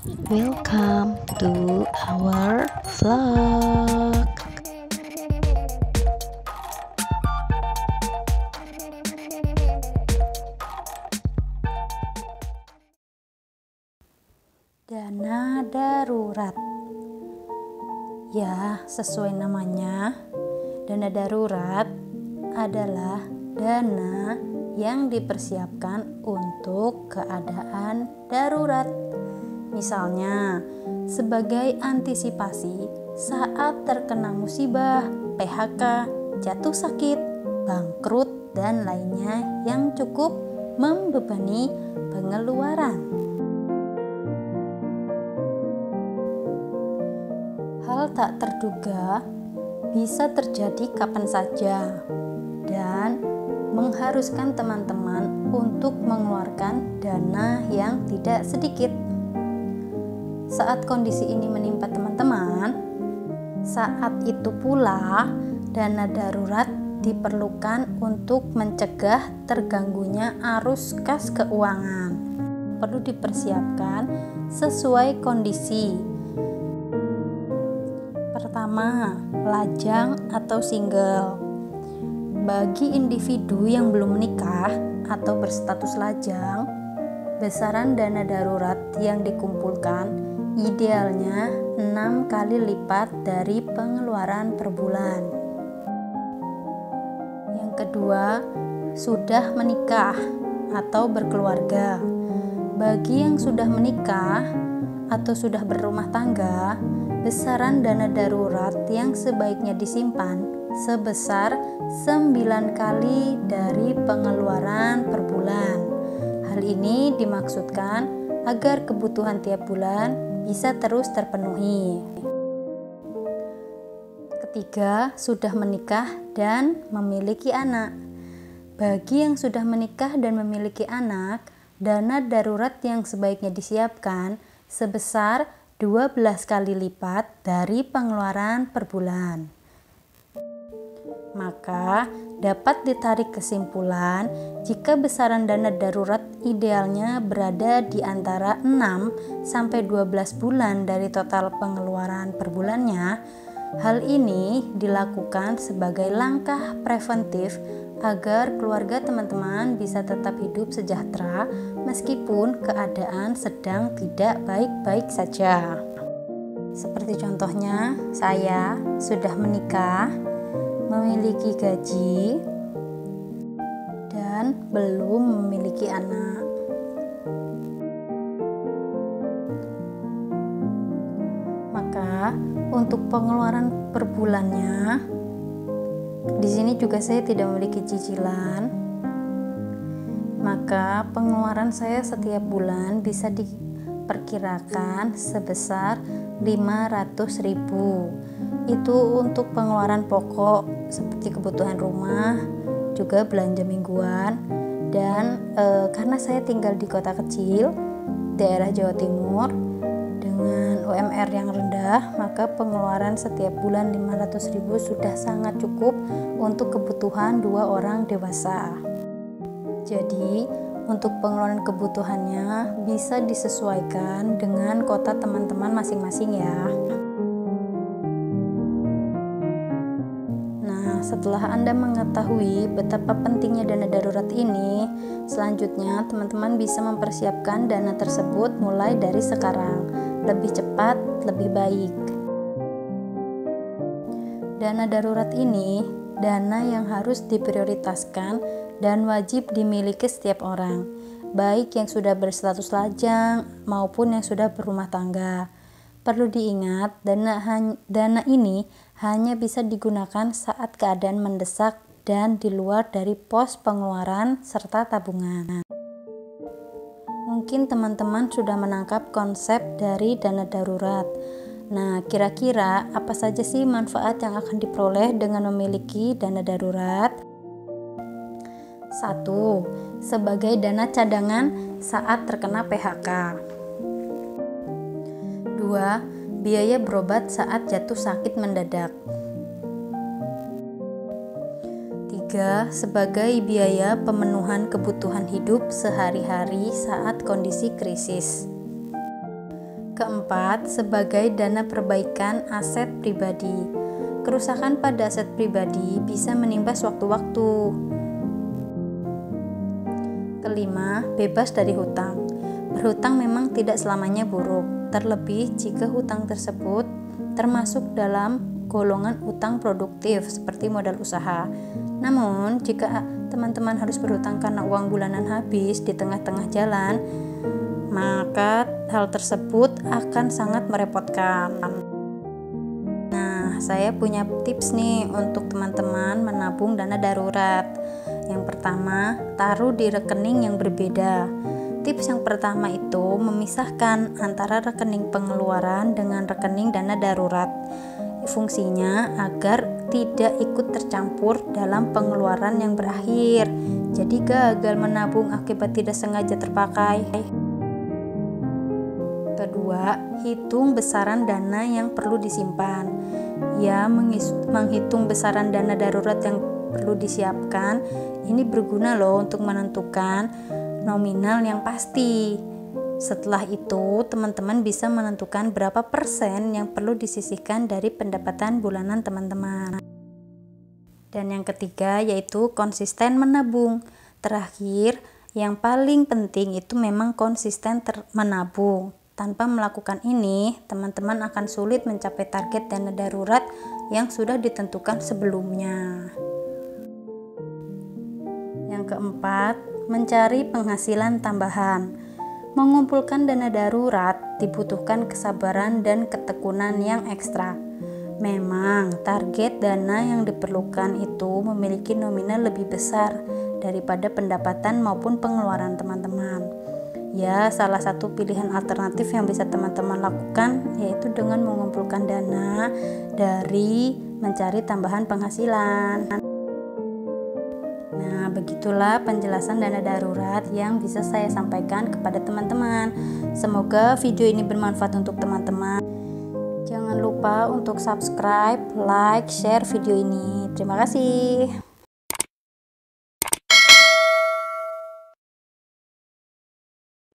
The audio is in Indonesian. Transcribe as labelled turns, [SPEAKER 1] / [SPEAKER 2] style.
[SPEAKER 1] Welcome to our vlog. Dana darurat. Ya, sesuai namanya, dana darurat adalah dana yang dipersiapkan untuk keadaan darurat. Misalnya, sebagai antisipasi saat terkena musibah, PHK, jatuh sakit, bangkrut, dan lainnya yang cukup membebani pengeluaran. Hal tak terduga bisa terjadi kapan saja dan mengharuskan teman-teman untuk mengeluarkan dana yang tidak sedikit. Saat kondisi ini menimpa teman-teman, saat itu pula dana darurat diperlukan untuk mencegah terganggunya arus kas keuangan. Perlu dipersiapkan sesuai kondisi. Pertama, lajang atau single. Bagi individu yang belum menikah atau berstatus lajang, besaran dana darurat yang dikumpulkan idealnya 6 kali lipat dari pengeluaran per bulan. Yang kedua, sudah menikah atau berkeluarga. Bagi yang sudah menikah atau sudah berumah tangga, besaran dana darurat yang sebaiknya disimpan sebesar 9 kali dari pengeluaran per bulan. Hal ini dimaksudkan agar kebutuhan tiap bulan bisa terus terpenuhi. Ketiga, sudah menikah dan memiliki anak. Bagi yang sudah menikah dan memiliki anak, dana darurat yang sebaiknya disiapkan sebesar 12 kali lipat dari pengeluaran per bulan. Maka dapat ditarik kesimpulan jika besaran dana darurat idealnya berada di antara 6 sampai 12 bulan dari total pengeluaran per bulannya. Hal ini dilakukan sebagai langkah preventif agar keluarga teman-teman bisa tetap hidup sejahtera meskipun keadaan sedang tidak baik-baik saja. Seperti contohnya, saya sudah menikah, memiliki gaji, dan belum memiliki anak. Maka untuk pengeluaran per bulannya, di sini juga saya tidak memiliki cicilan. Maka pengeluaran saya setiap bulan bisa diperkirakan sebesar 500.000. Itu untuk pengeluaran pokok seperti kebutuhan rumah, juga belanja mingguan. Dan karena saya tinggal di kota kecil, daerah Jawa Timur, dengan UMR yang rendah, maka pengeluaran setiap bulan 500.000 sudah sangat cukup untuk kebutuhan 2 orang dewasa. Jadi untuk pengeluaran kebutuhannya bisa disesuaikan dengan kota teman-teman masing-masing ya. Setelah Anda mengetahui betapa pentingnya dana darurat ini, selanjutnya teman-teman bisa mempersiapkan dana tersebut mulai dari sekarang. Lebih cepat, lebih baik. Dana darurat ini dana yang harus diprioritaskan dan wajib dimiliki setiap orang, baik yang sudah berstatus lajang maupun yang sudah berumah tangga. Perlu diingat, dana ini hanya bisa digunakan saat keadaan mendesak dan di luar dari pos pengeluaran serta tabungan. Mungkin teman-teman sudah menangkap konsep dari dana darurat. Nah, kira-kira apa saja sih manfaat yang akan diperoleh dengan memiliki dana darurat? 1. Sebagai dana cadangan saat terkena PHK. 2. Biaya berobat saat jatuh sakit mendadak. 3. Sebagai biaya pemenuhan kebutuhan hidup sehari-hari saat kondisi krisis. Keempat, sebagai dana perbaikan aset pribadi. Kerusakan pada aset pribadi bisa menimpa sewaktu-waktu. Kelima, bebas dari hutang. Berhutang memang tidak selamanya buruk, terlebih jika hutang tersebut termasuk dalam golongan utang produktif seperti modal usaha. Namun, jika teman-teman harus berhutang karena uang bulanan habis di tengah-tengah jalan, maka hal tersebut akan sangat merepotkan. Nah, saya punya tips nih untuk teman-teman menabung dana darurat. Yang pertama, taruh di rekening yang berbeda. Tips yang pertama itu memisahkan antara rekening pengeluaran dengan rekening dana darurat. Fungsinya agar tidak ikut tercampur dalam pengeluaran yang berakhir. Jadi gagal menabung akibat tidak sengaja terpakai. Kedua, hitung besaran dana yang perlu disimpan. Ya, menghitung besaran dana darurat yang perlu disiapkan. Ini berguna loh untuk menentukan nominal yang pasti. Setelah itu, teman-teman bisa menentukan berapa persen yang perlu disisihkan dari pendapatan bulanan teman-teman. Dan yang ketiga yaitu konsisten menabung. Terakhir, yang paling penting itu memang konsisten menabung. Tanpa melakukan ini, teman-teman akan sulit mencapai target dana darurat yang sudah ditentukan sebelumnya. Yang keempat, mencari penghasilan tambahan. Mengumpulkan dana darurat dibutuhkan kesabaran dan ketekunan yang ekstra. Memang, target dana yang diperlukan itu memiliki nominal lebih besar daripada pendapatan maupun pengeluaran teman-teman. Ya, salah satu pilihan alternatif yang bisa teman-teman lakukan yaitu dengan mengumpulkan dana dari mencari tambahan penghasilan. Nah, begitulah penjelasan dana darurat yang bisa saya sampaikan kepada teman-teman. Semoga video ini bermanfaat untuk teman-teman. Jangan lupa untuk subscribe, like, share video ini. Terima kasih.